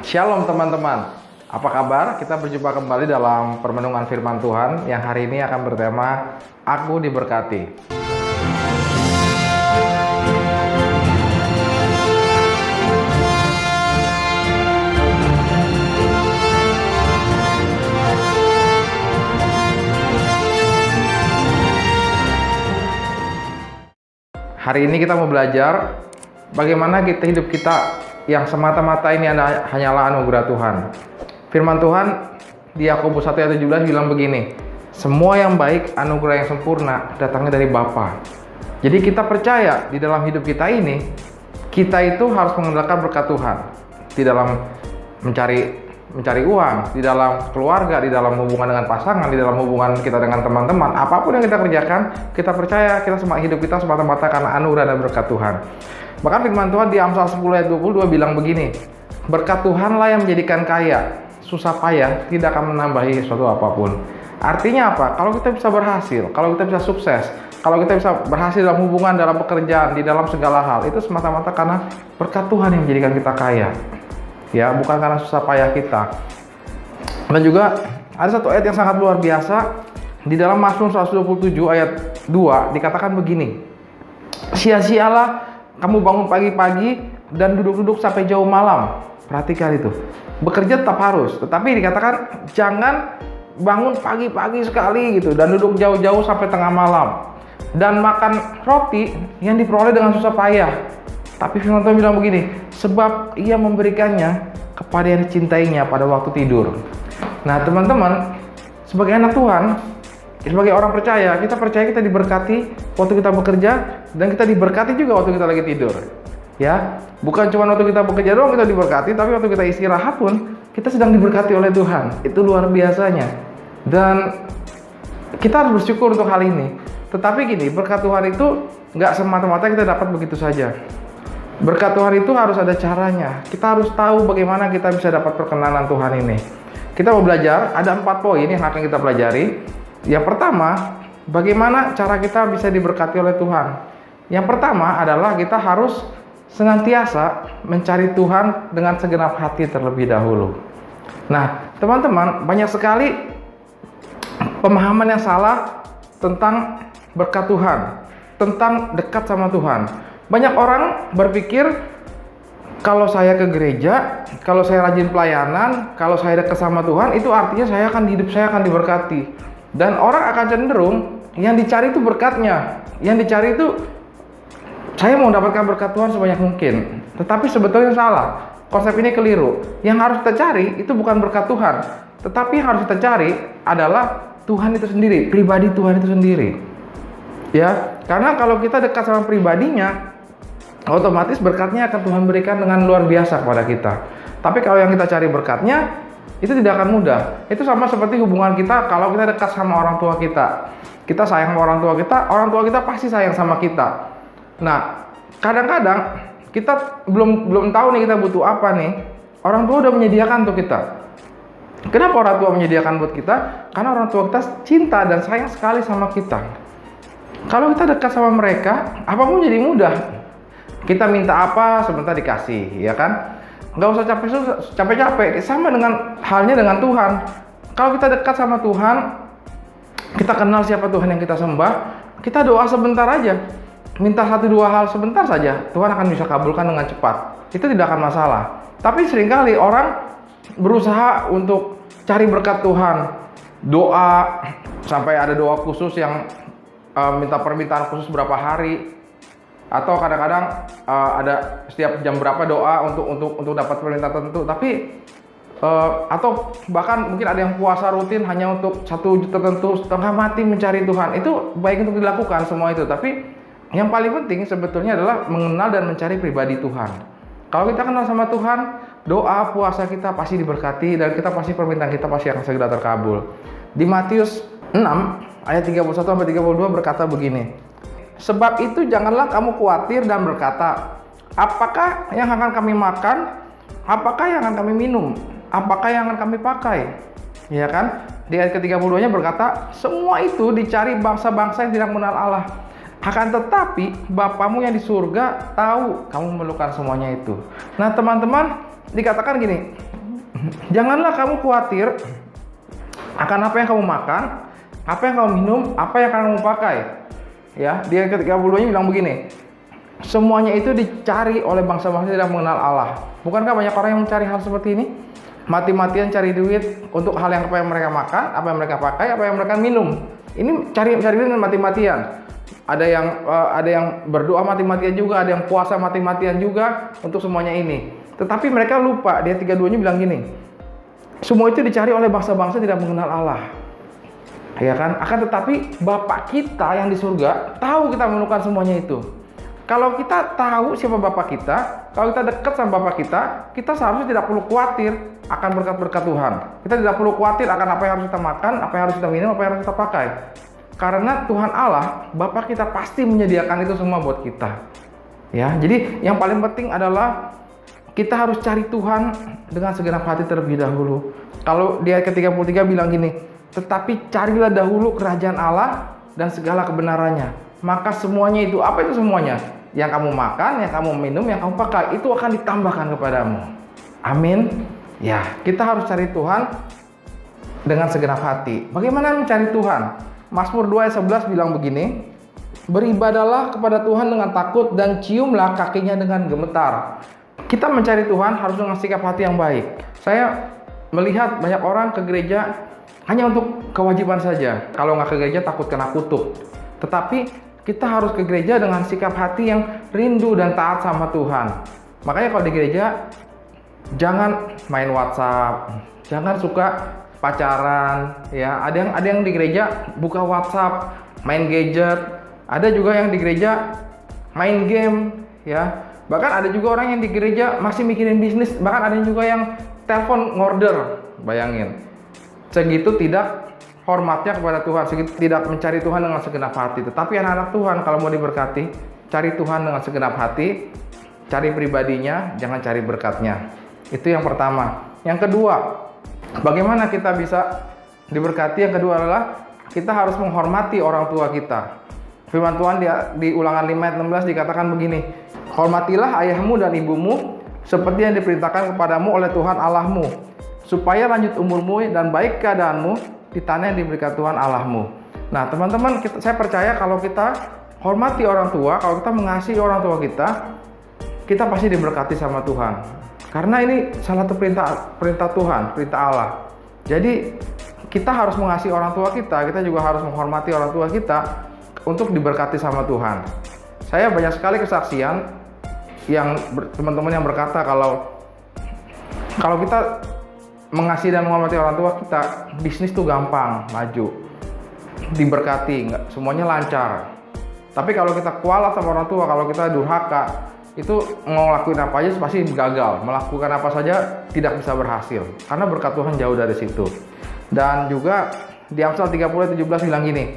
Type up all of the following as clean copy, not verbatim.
Shalom teman-teman, apa kabar? Kita berjumpa kembali dalam permenungan firman Tuhan yang hari ini akan bertema Aku Diberkati. Hari ini kita mau belajar bagaimana hidup kita yang semata-mata ini hanyalah anugerah Tuhan. Firman Tuhan di Yakobus 1 ayat 17 bilang begini, semua yang baik, anugerah yang sempurna datangnya dari Bapa. Jadi kita percaya di dalam hidup kita ini, kita itu harus mengandalkan berkat Tuhan. Di dalam mencari uang, di dalam keluarga, di dalam hubungan dengan pasangan, di dalam hubungan kita dengan teman-teman, apapun yang kita kerjakan, kita percaya hidup kita semata-mata karena anugerah dan berkat Tuhan. Bahkan firman Tuhan di Amsal 10 ayat 22 bilang begini, berkat Tuhanlah yang menjadikan kaya, susah payah tidak akan menambahi sesuatu apapun. Artinya apa? Kalau kita bisa berhasil, kalau kita bisa sukses, kalau kita bisa berhasil dalam hubungan, dalam pekerjaan, di dalam segala hal, itu semata-mata karena berkat Tuhan yang menjadikan kita kaya. Ya, bukan karena susah payah kita. Dan juga ada satu ayat yang sangat luar biasa di dalam Mazmur 127 ayat 2 dikatakan begini, sia-sialah kamu bangun pagi-pagi dan duduk-duduk sampai jauh malam. Perhatikan itu. Bekerja tetap harus, tetapi dikatakan jangan bangun pagi-pagi sekali gitu dan duduk jauh-jauh sampai tengah malam dan makan roti yang diperoleh dengan susah payah. Tapi firman Tuhan bilang begini, sebab ia memberikannya kepada yang dicintainya pada waktu tidur. Nah teman-teman, sebagai anak Tuhan, sebagai orang percaya, kita diberkati waktu kita bekerja dan kita diberkati juga waktu kita lagi tidur. Ya, bukan cuma waktu kita bekerja doang kita diberkati, tapi waktu kita istirahat pun kita sedang diberkati oleh Tuhan. Itu luar biasanya. Dan kita harus bersyukur untuk hal ini. Tetapi gini, berkat Tuhan itu nggak semata-mata kita dapat begitu saja. Berkat Tuhan itu harus ada caranya. Kita harus tahu bagaimana kita bisa dapat perkenanan Tuhan ini. Kita mau belajar, ada 4 poin yang akan kita pelajari. Yang pertama, bagaimana cara kita bisa diberkati oleh Tuhan. Yang pertama adalah kita harus senantiasa mencari Tuhan dengan segenap hati terlebih dahulu. Nah, teman-teman, banyak sekali pemahaman yang salah tentang berkat Tuhan, tentang dekat sama Tuhan. Banyak orang berpikir kalau saya ke gereja, kalau saya rajin pelayanan, kalau saya dekat sama Tuhan, itu artinya hidup saya akan diberkati. Dan orang akan cenderung yang dicari itu berkatnya, yang dicari itu saya mau mendapatkan berkat Tuhan sebanyak mungkin. Tetapi sebetulnya salah, konsep ini keliru. Yang harus kita cari itu bukan berkat Tuhan, tetapi yang harus kita cari adalah Tuhan itu sendiri, pribadi Tuhan itu sendiri. Ya, karena kalau kita dekat sama pribadinya, otomatis berkatnya akan Tuhan berikan dengan luar biasa kepada kita. Tapi kalau yang kita cari berkatnya, itu tidak akan mudah. Itu sama seperti hubungan kita kalau kita dekat sama orang tua kita. Kita sayang sama orang tua kita pasti sayang sama kita. Nah, kadang-kadang kita belum tahu nih kita butuh apa nih. Orang tua udah menyediakan untuk kita. Kenapa orang tua menyediakan buat kita? Karena orang tua kita cinta dan sayang sekali sama kita. Kalau kita dekat sama mereka, apapun jadi mudah. Kita minta apa sebentar dikasih, ya kan? Nggak usah capek-capek. Sama halnya dengan Tuhan. Kalau kita dekat sama Tuhan, kita kenal siapa Tuhan yang kita sembah, kita doa sebentar aja, minta 1-2 hal sebentar saja, Tuhan akan bisa kabulkan dengan cepat. Itu tidak akan masalah. Tapi seringkali orang berusaha untuk cari berkat Tuhan, doa sampai ada doa khusus yang minta permintaan khusus berapa hari. Atau kadang-kadang ada setiap jam berapa doa untuk dapat permintaan tertentu. Tapi atau bahkan mungkin ada yang puasa rutin hanya untuk satu tertentu, setengah mati mencari Tuhan. Itu baik untuk dilakukan semua itu. Tapi yang paling penting sebetulnya adalah mengenal dan mencari pribadi Tuhan. Kalau kita kenal sama Tuhan, doa puasa kita pasti diberkati dan permintaan kita pasti akan segera terkabul. Di Matius 6 ayat 31-32 berkata begini. Sebab itu janganlah kamu khawatir dan berkata, apakah yang akan kami makan? Apakah yang akan kami minum? Apakah yang akan kami pakai? Ya kan? Di ayat ke-32-nya berkata, semua itu dicari bangsa-bangsa yang tidak mengenal Allah. Akan tetapi Bapamu yang di surga tahu kamu memerlukan semuanya itu. Nah teman-teman, dikatakan gini, Janganlah kamu khawatir akan apa yang kamu makan, apa yang kamu minum, apa yang akan kamu pakai. Ya, di ayat ke-32-nya bilang begini, semuanya itu dicari oleh bangsa-bangsa yang tidak mengenal Allah. Bukankah banyak orang yang mencari hal seperti ini? Mati-matian cari duit untuk hal yang apa yang mereka makan, apa yang mereka pakai, apa yang mereka minum. Ini cari duit dengan mati-matian. Ada yang berdoa mati-matian juga, ada yang puasa mati-matian juga untuk semuanya ini. Tetapi mereka lupa, di ayat 32-nya bilang gini, semua itu dicari oleh bangsa-bangsa tidak mengenal Allah. Ya kan? Akan tetapi Bapak kita yang di surga tahu kita memerlukan semuanya itu. Kalau kita tahu siapa Bapak kita, kalau kita dekat sama Bapak kita seharusnya tidak perlu khawatir akan berkat-berkat Tuhan. Kita tidak perlu khawatir akan apa yang harus kita makan, apa yang harus kita minum, apa yang harus kita pakai. Karena Tuhan Allah, Bapak kita pasti menyediakan itu semua buat kita. Ya, jadi yang paling penting adalah kita harus cari Tuhan dengan segenap hati terlebih dahulu. Kalau di ayat ke-33 bilang gini, tetapi carilah dahulu kerajaan Allah dan segala kebenarannya. Maka semuanya itu, apa itu semuanya? Yang kamu makan, yang kamu minum, yang kamu pakai, itu akan ditambahkan kepadamu. Amin. Ya, kita harus cari Tuhan dengan segenap hati. Bagaimana mencari Tuhan? Mazmur 2 ayat 11 bilang begini, beribadahlah kepada Tuhan dengan takut dan ciumlah kakinya dengan gemetar. Kita mencari Tuhan harus dengan sikap hati yang baik. Saya melihat banyak orang ke gereja hanya untuk kewajiban saja. Kalau nggak ke gereja takut kena kutuk. Tetapi kita harus ke gereja dengan sikap hati yang rindu dan taat sama Tuhan. Makanya kalau di gereja jangan main WhatsApp, jangan suka pacaran. Ya, ada yang di gereja buka WhatsApp, main gadget. Ada juga yang di gereja main game. Ya. Bahkan ada juga orang yang di gereja masih mikirin bisnis, bahkan ada juga yang telepon ngorder. Bayangin, segitu tidak hormatnya kepada Tuhan, segitu tidak mencari Tuhan dengan segenap hati. Tetapi anak-anak Tuhan kalau mau diberkati, cari Tuhan dengan segenap hati, cari pribadinya, jangan cari berkatnya. Itu yang pertama. Yang kedua, bagaimana kita bisa diberkati? Yang kedua adalah kita harus menghormati orang tua kita. Firman Tuhan di Ulangan 5 ayat 16 dikatakan begini, hormatilah ayahmu dan ibumu seperti yang diperintahkan kepadamu oleh Tuhan Allahmu, supaya lanjut umurmu dan baik keadaanmu di tanah yang diberikan Tuhan Allahmu. Nah teman-teman, saya percaya kalau kita hormati orang tua, kalau kita mengasihi orang tua kita pasti diberkati sama Tuhan. Karena ini salah satu perintah Tuhan, perintah Allah. Jadi kita harus mengasihi orang tua kita juga harus menghormati orang tua kita untuk diberkati sama Tuhan. Saya banyak sekali kesaksian yang teman-teman yang berkata kalau kita mengasihi dan menghormati orang tua kita, bisnis tuh gampang maju, diberkati, nggak semuanya lancar. Tapi kalau kita kualat sama orang tua, kalau kita durhaka, itu ngelakuin apa aja pasti gagal, melakukan apa saja tidak bisa berhasil, karena berkat Tuhan jauh dari situ. Dan juga di Amsal 30:17 bilang gini,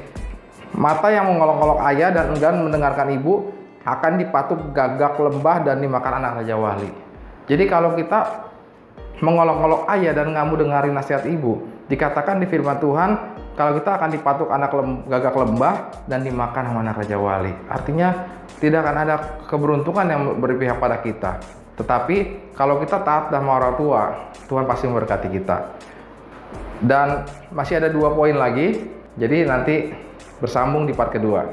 mata yang mengolok-olok ayah dan enggan mendengarkan ibu akan dipatuk gagak lembah dan dimakan anak raja wali. Jadi kalau kita mengolok-olok ayah dan nggak mau dengerin nasihat ibu, dikatakan di firman Tuhan kalau kita akan dipatuk gagak lembah dan dimakan sama anak raja wali. Artinya tidak akan ada keberuntungan yang berpihak pada kita. Tetapi kalau kita taat sama orang tua, Tuhan pasti memberkati kita. Dan masih ada 2 poin lagi, jadi nanti bersambung di part kedua.